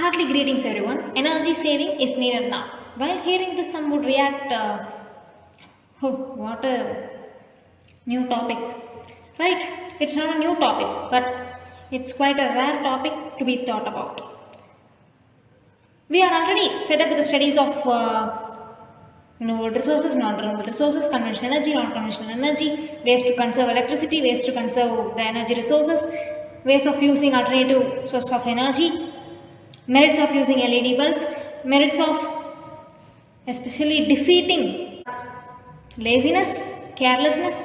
Heartily greetings everyone. Energy saving is needed now. While hearing this, some would react, oh, what a new topic. Right, it's not a new topic, but it's quite a rare topic to be thought about. We are already fed up with the studies of renewable resources, non-renewable resources, conventional energy, non-conventional energy, ways to conserve electricity, ways to conserve the energy resources, ways of using alternative sources of energy, merits of using LED bulbs, merits of especially defeating laziness, carelessness,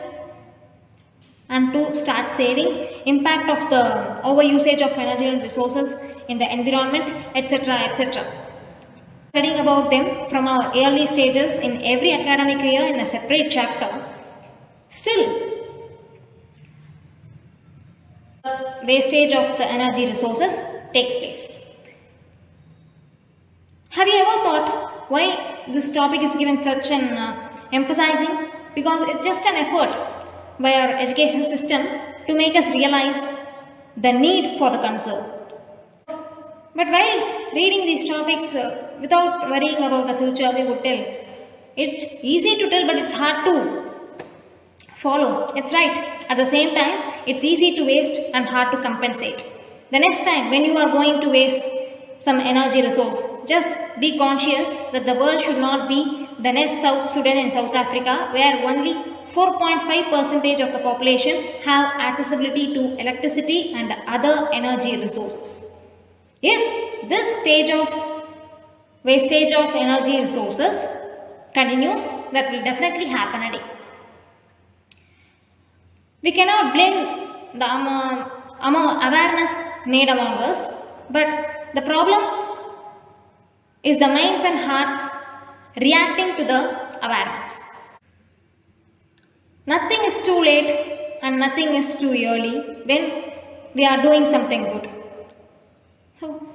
and to start saving, impact of the overusage of energy and resources in the environment, etc., etc. Studying about them from our early stages in every academic year in a separate chapter, still the wastage of the energy resources takes place. Have you ever thought why this topic is given such an emphasizing? Because it's just an effort by our education system to make us realize the need for the concern. But while reading these topics without worrying about the future, we would tell it's easy to tell, but it's hard to follow. It's right. At the same time, it's easy to waste and hard to compensate. The next time when you are going to waste some energy resource, just be conscious that the world should not be the next South Sudan and South Africa, where only 4.5% of the population have accessibility to electricity and other energy resources. If this stage of wastage of energy resources continues, that will definitely happen a day. We cannot blame the awareness made among us, but the problem is the minds and hearts reacting to the awareness. Nothing is too late and nothing is too early when we are doing something good. So,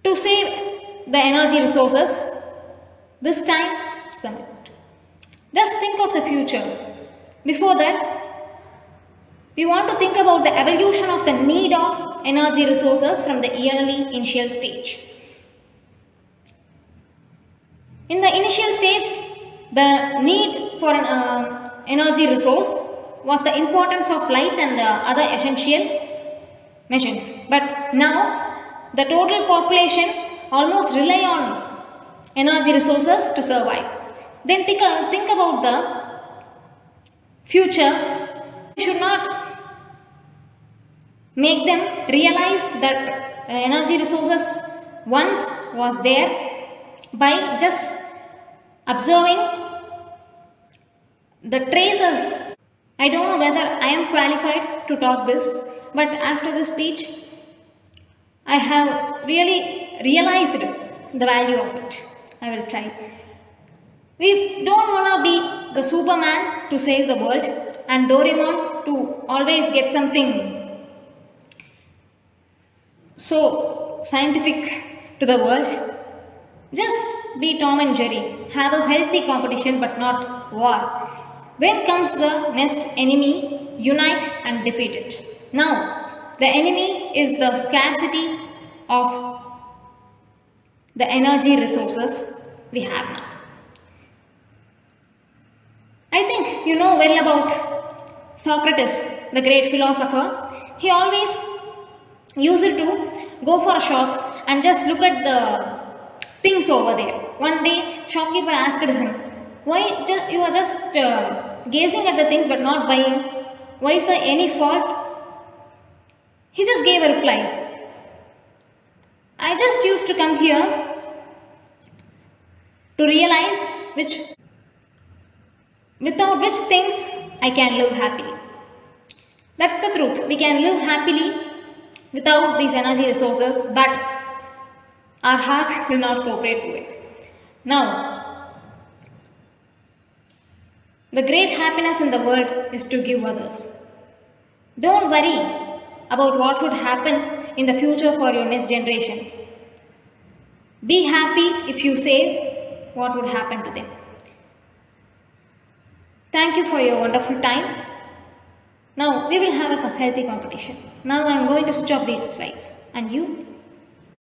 to save the energy resources, this time, just think of the future. Before that, we want to think about the evolution of the need of energy resources from the early initial stage. In the initial stage, the need for an energy resource was the importance of light and other essential missions. But now, the total population almost rely on energy resources to survive. Then think about the future. We should not make them realize that energy resources once was there by just observing the traces. I don't know whether I am qualified to talk this, but after this speech, I have really realized the value of it. I will try. We don't want to be the Superman to save the world and Doraemon to always get something so scientific to the world. Just be Tom and Jerry. Have a healthy competition but not war. When comes the next enemy, unite and defeat it. Now, the enemy is the scarcity of the energy resources we have now. I think you know well about Socrates, the great philosopher. He always used to go for a shop and just look at the things over there. One day, shopkeeper asked him, "Why you are just gazing at the things but not buying? Why is there any fault?" He just gave a reply, "I just used to come here to realize without which things I can live happily." That's the truth. We can live happily without these energy resources, but our heart will not cooperate to it. Now, the great happiness in the world is to give others. Don't worry about what would happen in the future for your next generation. Be happy if you save what would happen to them. Thank you for your wonderful time. Now we will have a healthy competition. Now I am going to switch off these slides. And you?